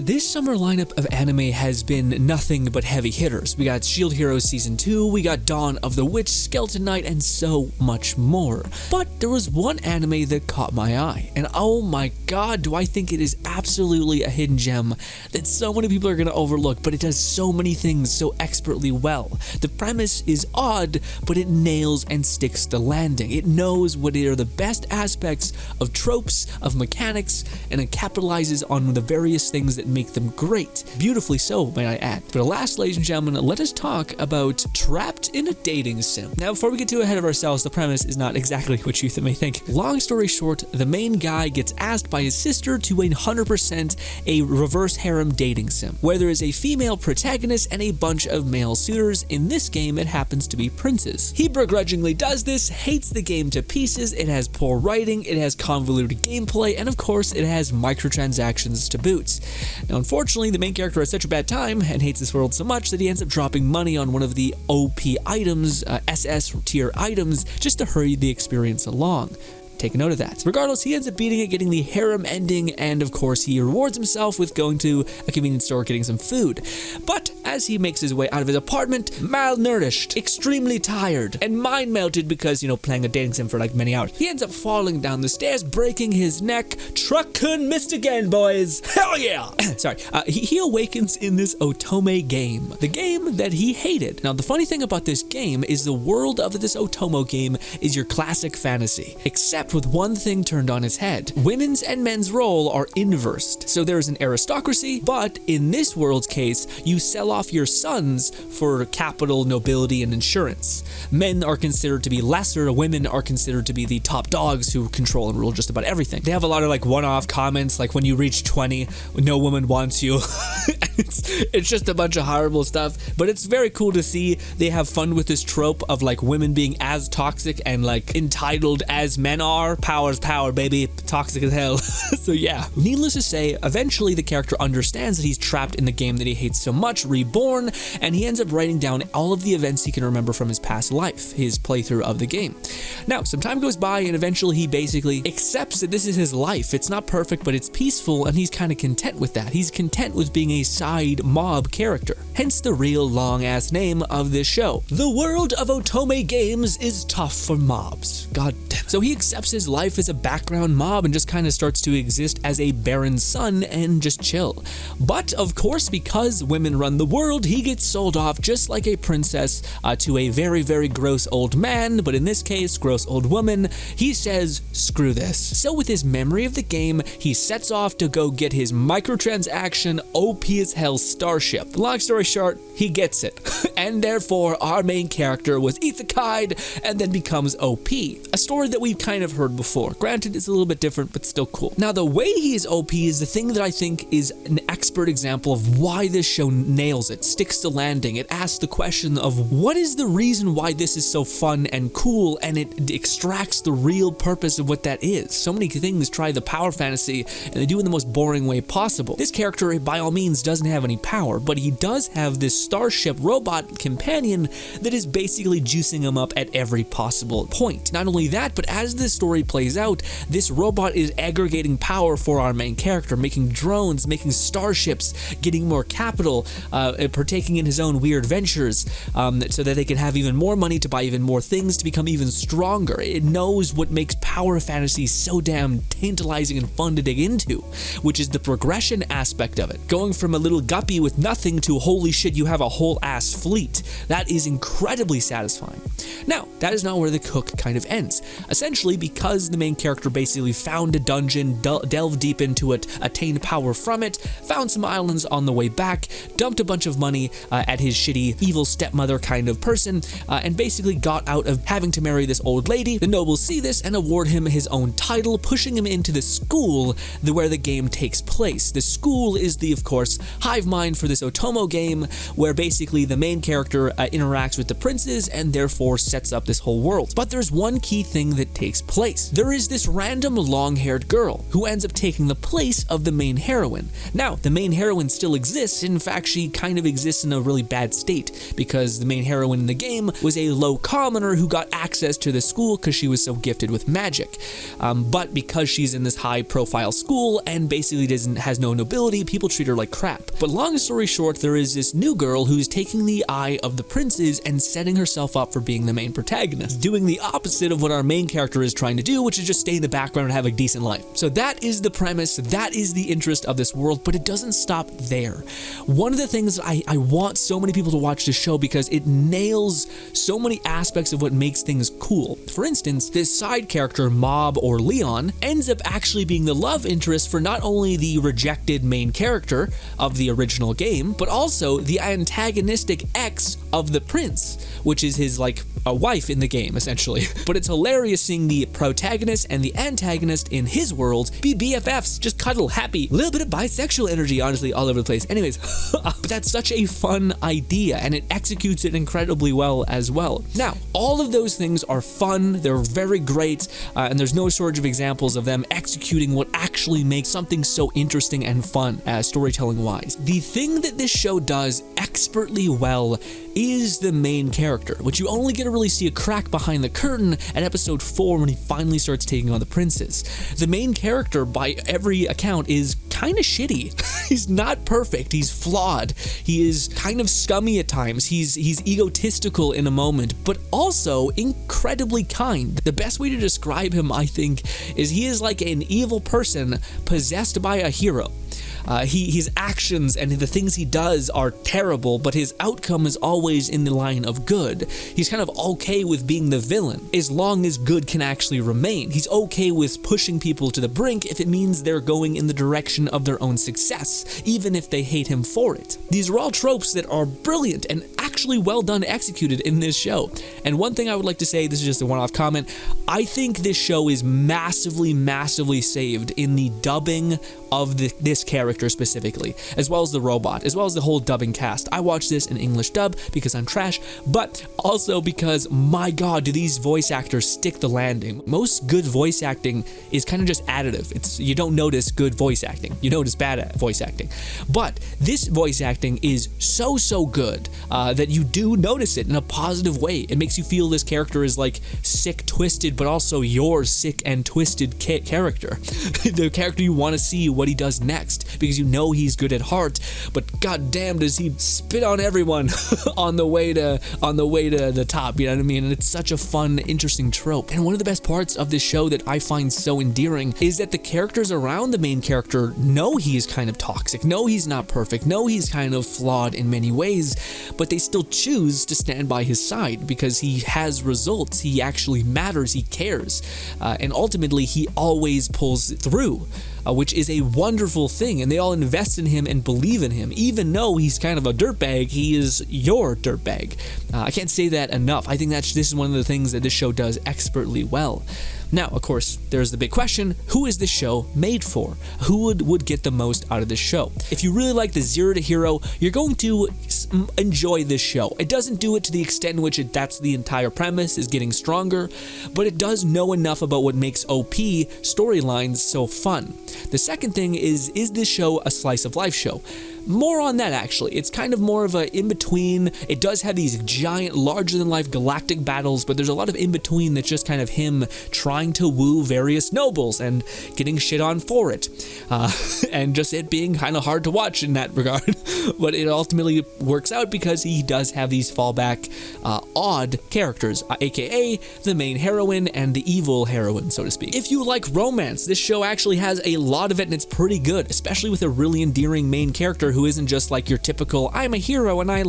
this summer lineup of anime has been nothing but heavy hitters. We got Shield Heroes Season 2, we got Dawn of the Witch, Skeleton Knight, and so much more. But there was one anime that caught my eye, and oh my god, do I think it is absolutely a hidden gem that so many people are going to overlook, but it does so many things so expertly well. The premise is odd, but it nails and sticks the landing. It knows what are the best aspects of tropes, of mechanics, and it capitalizes on the various things that make them great. Beautifully so, may I add. But last, ladies and gentlemen, let us talk about Trapped in a Dating Sim. Now, before we get too ahead of ourselves, the premise is not exactly what you may think. Long story short, the main guy gets asked by his sister to 100% a reverse harem dating sim, where there is a female protagonist and a bunch of male suitors. In this game, it happens to be princes. He begrudgingly does this, hates the game to pieces, it has poor writing, it has convoluted gameplay, and of course, it has microtransactions to boot. Now, unfortunately, the main character has such a bad time and hates this world so much that he ends up dropping money on one of the OP items, SS tier items, just to hurry the experience along. Take a note of that. Regardless, he ends up beating it, getting the harem ending, and of course he rewards himself with going to a convenience store, getting some food. But as he makes his way out of his apartment, malnourished, extremely tired, and mind melted because, playing a dating sim for like many hours, he ends up falling down the stairs, breaking his neck. Truck-kun missed again, boys. Hell yeah! Sorry. He awakens in this Otome game, the game that he hated. Now, the funny thing about this game is the world of this Otomo game is your classic fantasy, except with one thing turned on its head. Women's and men's role are inversed. So there is an aristocracy, but in this world's case, you sell off your sons for capital, nobility, and insurance. Men are considered to be lesser, women are considered to be the top dogs who control and rule just about everything. They have a lot of like one-off comments, like when you reach 20, no woman wants you. It's just a bunch of horrible stuff, but it's very cool to see they have fun with this trope of like women being as toxic and like entitled as men are. Power's power, baby. Toxic as hell. So yeah. Needless to say, eventually the character understands that he's trapped in the game that he hates so much, Reborn, and he ends up writing down all of the events he can remember from his past life, his playthrough of the game. Now, some time goes by and eventually he basically accepts that this is his life. It's not perfect, but it's peaceful, and he's kind of content with that. He's content with being a side mob character. Hence the real long-ass name of this show. The world of Otome games is tough for mobs. God damn. So he accepts his life as a background mob and just kind of starts to exist as a barren son and just chill. But of course, because women run the world, he gets sold off just like a princess to a very, very gross old man, but in this case, gross old woman. He says, screw this. So with his memory of the game, he sets off to go get his microtransaction OP as hell starship. Long story short, he gets it. And therefore, our main character was isekai'd and then becomes OP. A story that we've kind of heard before. Granted, it's a little bit different, but still cool. Now, the way he is OP is the thing that I think is an expert example of why this show nails it, sticks to landing. It asks the question of what is the reason why this is so fun and cool, and it extracts the real purpose of what that is. So many things try the power fantasy, and they do it in the most boring way possible. This character, by all means, doesn't have any power, but he does have this starship robot companion that is basically juicing him up at every possible point. Not only that, but as this story plays out, this robot is aggregating power for our main character, making drones, making starships, getting more capital, partaking in his own weird ventures, so that they can have even more money to buy even more things, to become even stronger. It knows what makes power fantasy so damn tantalizing and fun to dig into, which is the progression aspect of it. Going from a little guppy with nothing to holy shit, you have a whole ass fleet. That is incredibly satisfying. Now, that is not where the cook kind of ends. Essentially, because the main character basically found a dungeon, delved deep into it, attained power from it, found some islands on the way back, dumped a bunch of money at his shitty, evil stepmother kind of person, and basically got out of having to marry this old lady. The nobles see this and award him his own title, pushing him into the school where the game takes place. The school is the, of course, hive mind for this Otomo game, where basically the main character interacts with the princes and therefore sets up this whole world. But there's one key thing that takes place. There is this random long-haired girl who ends up taking the place of the main heroine. Now, the the main heroine still exists. In fact, she kind of exists in a really bad state because the main heroine in the game was a low commoner who got access to the school because she was so gifted with magic. But because she's in this high profile school and basically has no nobility, people treat her like crap. But long story short, there is this new girl who's taking the eye of the princes and setting herself up for being the main protagonist, doing the opposite of what our main character is trying to do, which is just stay in the background and have a decent life. So that is the premise, that is the interest of this world, but it doesn't stop there. One of the things I want so many people to watch this show because it nails so many aspects of what makes things cool. For instance, this side character, Mob or Leon, ends up actually being the love interest for not only the rejected main character of the original game, but also the antagonistic ex of the prince, which is his a wife in the game essentially. But it's hilarious seeing the protagonist and the antagonist in his world be BFFs, just cuddle, happy, a little bit of bisexual energy honestly all over the place. Anyways, but that's such a fun idea and it executes it incredibly well as well. Now, all of those things are fun, they're very great, and there's no shortage of examples of them executing what actually makes something so interesting and fun storytelling wise. The thing that this show does expertly well is the main character, which you only get to really see a crack behind the curtain at episode 4 when he finally starts taking on the princes. The main character, by every account, is kind of shitty. He's not perfect, he's flawed, he is kind of scummy at times, he's egotistical in a moment, but also incredibly kind. The best way to describe him, I think, is he is like an evil person possessed by a hero. His actions and the things he does are terrible, but his outcome is always in the line of good. He's kind of okay with being the villain, as long as good can actually remain. He's okay with pushing people to the brink if it means they're going in the direction of their own success, even if they hate him for it. These are all tropes that are brilliant and actually well done executed in this show. And one thing I would like to say, this is just a one-off comment, I think this show is massively saved in the dubbing of this character specifically, as well as the robot, as well as the whole dubbing cast. I watch this in English dub because I'm trash, but also because, my god, do these voice actors stick the landing. Most good voice acting is kind of just additive. You don't notice good voice acting, you notice bad voice acting. But this voice acting is so good that you do notice it in a positive way. It makes you feel this character is like sick, twisted, but also your sick and twisted character. The character you want to see what he does next, because you know he's good at heart, but goddamn does he spit on everyone on the way to the top, you know what I mean? And it's such a fun, interesting trope. And one of the best parts of this show that I find so endearing is that the characters around the main character know he's kind of toxic, know he's not perfect, know he's kind of flawed in many ways, but they still choose to stand by his side because he has results, he actually matters, he cares, and ultimately he always pulls through. Which is a wonderful thing, and they all invest in him and believe in him. Even though he's kind of a dirtbag, he is your dirtbag. I can't say that enough. I think this is one of the things that this show does expertly well. Now, of course, there's the big question, who is this show made for? Who would get the most out of this show? If you really like the Zero to Hero, you're going to enjoy this show. It doesn't do it to the extent in which that's the entire premise, is getting stronger, but it does know enough about what makes OP storylines so fun. The second thing is this show a slice of life show? More on that, actually. It's kind of more of a in-between. It does have these giant, larger-than-life galactic battles, but there's a lot of in-between that's just kind of him trying to woo various nobles and getting shit on for it. And just it being kind of hard to watch in that regard. But it ultimately works out because he does have these fallback, odd characters, aka the main heroine and the evil heroine, so to speak. If you like romance, this show actually has a lot of it, and it's pretty good, especially with a really endearing main character who isn't just like your typical, I'm a hero and I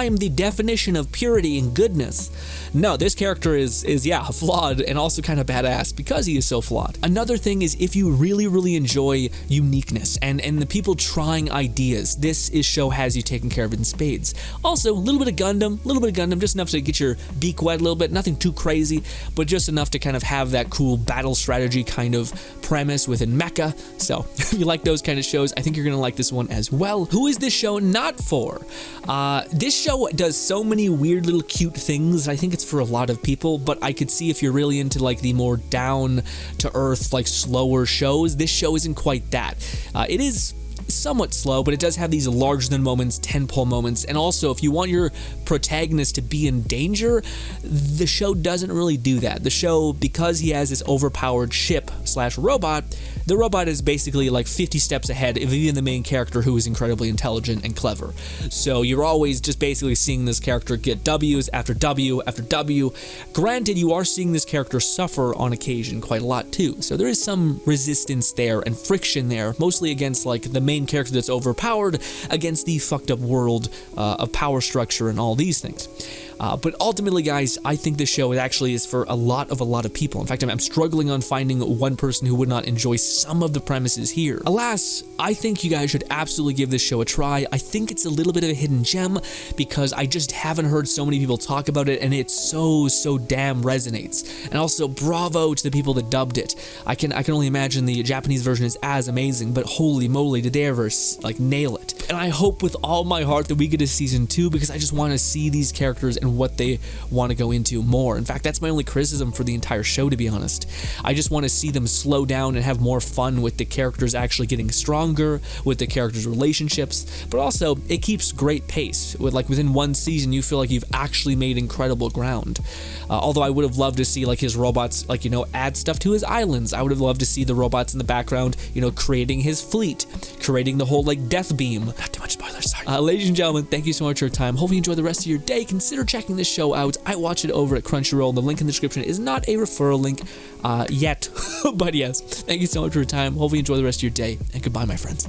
am the definition of purity and goodness. No, this character is flawed and also kind of badass because he is so flawed. Another thing is, if you really enjoy uniqueness and the people trying ideas, this show has you taken care of in spades. Also, a little bit of Gundam, just enough to get your beak wet a little bit, nothing too crazy, but just enough to kind of have that cool battle strategy kind of premise within mecha. So, if you like those kind of shows, I think you're going to like this one as well. Who is this show not for? This show does so many weird little cute things. I think it's for a lot of people, but I could see if you're really into like the more down to earth, like slower shows, this show isn't quite that. It is somewhat slow, but it does have these larger than moments, tentpole moments, and also if you want your protagonist to be in danger, the show doesn't really do that. The show, because he has this overpowered ship slash robot, the robot is basically like 50 steps ahead of even the main character, who is incredibly intelligent and clever. So you're always just basically seeing this character get W's after W after W. Granted, you are seeing this character suffer on occasion quite a lot too, so there is some resistance there and friction there, mostly against like the main character that's overpowered against the fucked up world of power structure and all these things. But ultimately, guys, I think this show actually is for a lot of people. In fact, I'm struggling on finding one person who would not enjoy some of the premises here. Alas, I think you guys should absolutely give this show a try. I think it's a little bit of a hidden gem because I just haven't heard so many people talk about it, and it so damn resonates. And also, bravo to the people that dubbed it. I can only imagine the Japanese version is as amazing, but holy moly, did they ever like nail it? And I hope with all my heart that we get a season 2, because I just want to see these characters and what they want to go into more. In fact, that's my only criticism for the entire show, to be honest. I just want to see them slow down and have more fun with the characters actually getting stronger, with the characters' relationships, but also it keeps great pace. With like within one season, you feel like you've actually made incredible ground. Although I would have loved to see like his robots, like, you know, add stuff to his islands. I would have loved to see the robots in the background, you know, creating his fleet, creating the whole like death beam. Not too much spoilers, sorry. Ladies and gentlemen, thank you so much for your time. Hope you enjoy the rest of your day. Consider checking this show out. I watch it over at Crunchyroll. The link in the description is not a referral link yet, but yes, thank you so much for your time. Hope you enjoy the rest of your day, and goodbye, my friends.